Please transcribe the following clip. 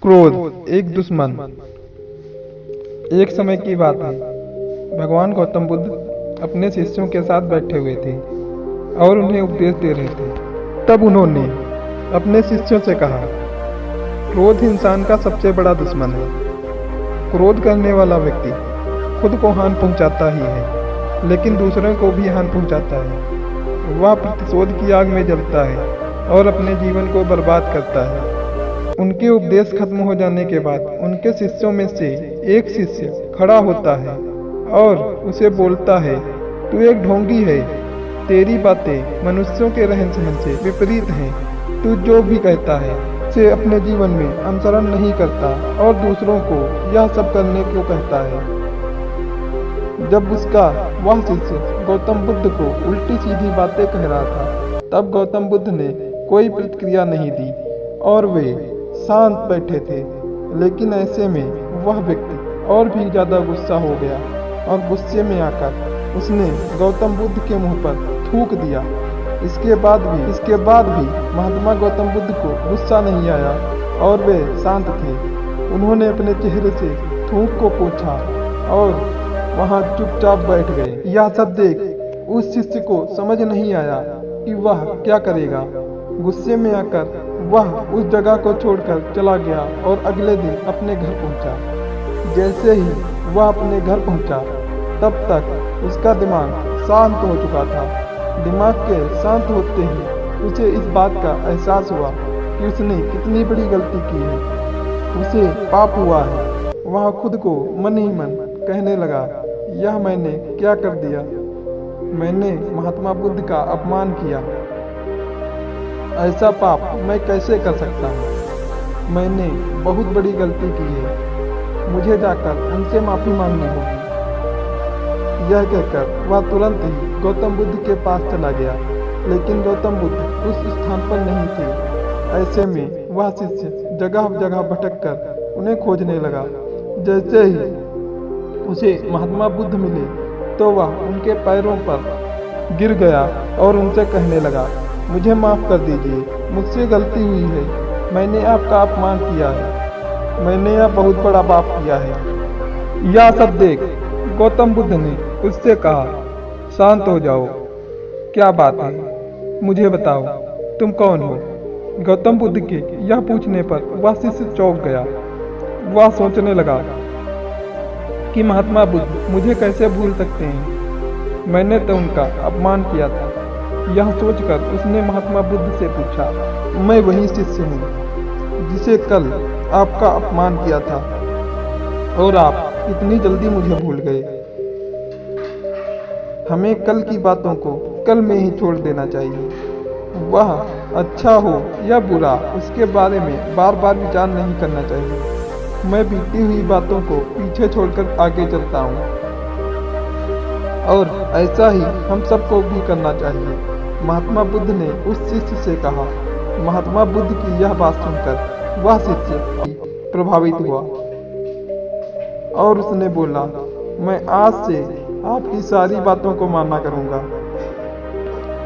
क्रोध एक दुश्मन। एक समय की बात है। भगवान गौतम बुद्ध अपने शिष्यों के साथ बैठे हुए थे और उन्हें उपदेश दे रहे थे। तब उन्होंने अपने शिष्यों से कहा, क्रोध इंसान का सबसे बड़ा दुश्मन है। क्रोध करने वाला व्यक्ति खुद को हानि पहुंचाता ही है, लेकिन दूसरों को भी हानि पहुंचाता है। वह प्रतिशोध की आग में जलता है और अपने जीवन को बर्बाद करता है। उनके उपदेश खत्म हो जाने के बाद उनके शिष्यों में से एक शिष्य खड़ा होता है और उसे बोलता है, तू एक ढोंगी है। तेरी बातें मनुष्यों के रहन सहन से विपरीत हैं। तू जो भी कहता है उसे अपने जीवन में अनुसरण नहीं करता और दूसरों को यह सब करने को कहता है। जब उसका वह शिष्य गौतम बुद्ध को उल्टी सीधी बातें कह रहा था, तब गौतम बुद्ध ने कोई प्रतिक्रिया नहीं दी और वे शांत बैठे थे। लेकिन ऐसे में वह व्यक्ति और भी ज्यादा गुस्सा हो गया और गुस्से में आकर उसने गौतम बुद्ध के मुंह पर थूक दिया। इसके बाद भी महात्मा गौतम बुद्ध को गुस्सा नहीं आया और वे शांत थे। उन्होंने अपने चेहरे से थूक को पोंछा और वहां चुपचाप बैठ गए। यह सब देख उस शिष्य को समझ नहीं आया कि वह क्या करेगा। गुस्से में आकर वह उस जगह को छोड़कर चला गया और अगले दिन अपने घर पहुंचा। जैसे ही वह अपने घर पहुंचा, तब तक उसका दिमाग शांत हो चुका था। दिमाग के शांत होते ही उसे इस बात का एहसास हुआ कि उसने कितनी बड़ी गलती की है। उसे पाप हुआ है। वह खुद को मन ही मन कहने लगा, यह मैंने क्या कर दिया। मैंने महात्मा बुद्ध का अपमान किया। ऐसा पाप मैं कैसे कर सकता हूँ। मैंने बहुत बड़ी गलती की है। मुझे जाकर उनसे माफी मांगनी होगी। यह कहकर वह तुरंत ही गौतम बुद्ध के पास चला गया, लेकिन गौतम बुद्ध उस स्थान पर नहीं थे। ऐसे में वह शिष्य जगह जगह भटक कर उन्हें खोजने लगा। जैसे ही उसे महात्मा बुद्ध मिले, तो वह उनके पैरों पर गिर गया और उनसे कहने लगा, मुझे माफ कर दीजिए, मुझसे गलती हुई है। मैंने आपका अपमान किया है। मैंने यह बहुत बड़ा पाप किया है। यह सब देख गौतम बुद्ध ने उससे कहा, शांत हो जाओ। क्या बात है, मुझे बताओ, तुम कौन हो। गौतम बुद्ध के यह पूछने पर वह शिष्य चौंक गया। वह सोचने लगा कि महात्मा बुद्ध मुझे कैसे भूल सकते हैं। मैंने तो उनका अपमान किया था। यह सोचकर उसने महात्मा बुद्ध से पूछा, मैं वही शिष्य हूँ जिसे कल आपका अपमान किया था और आप इतनी जल्दी मुझे भूल गए। हमें कल की बातों को कल में ही छोड़ देना चाहिए। वह अच्छा हो या बुरा, उसके बारे में बार बार विचार नहीं करना चाहिए। मैं बीती हुई बातों को पीछे छोड़कर आगे चलता हूँ और ऐसा ही हम सबको भी करना चाहिए। महात्मा बुद्ध ने उस शिष्य से कहा। महात्मा बुद्ध की यह बात सुनकर वह शिष्य प्रभावित हुआ और उसने बोला, मैं आज से आपकी सारी बातों को माना करूंगा।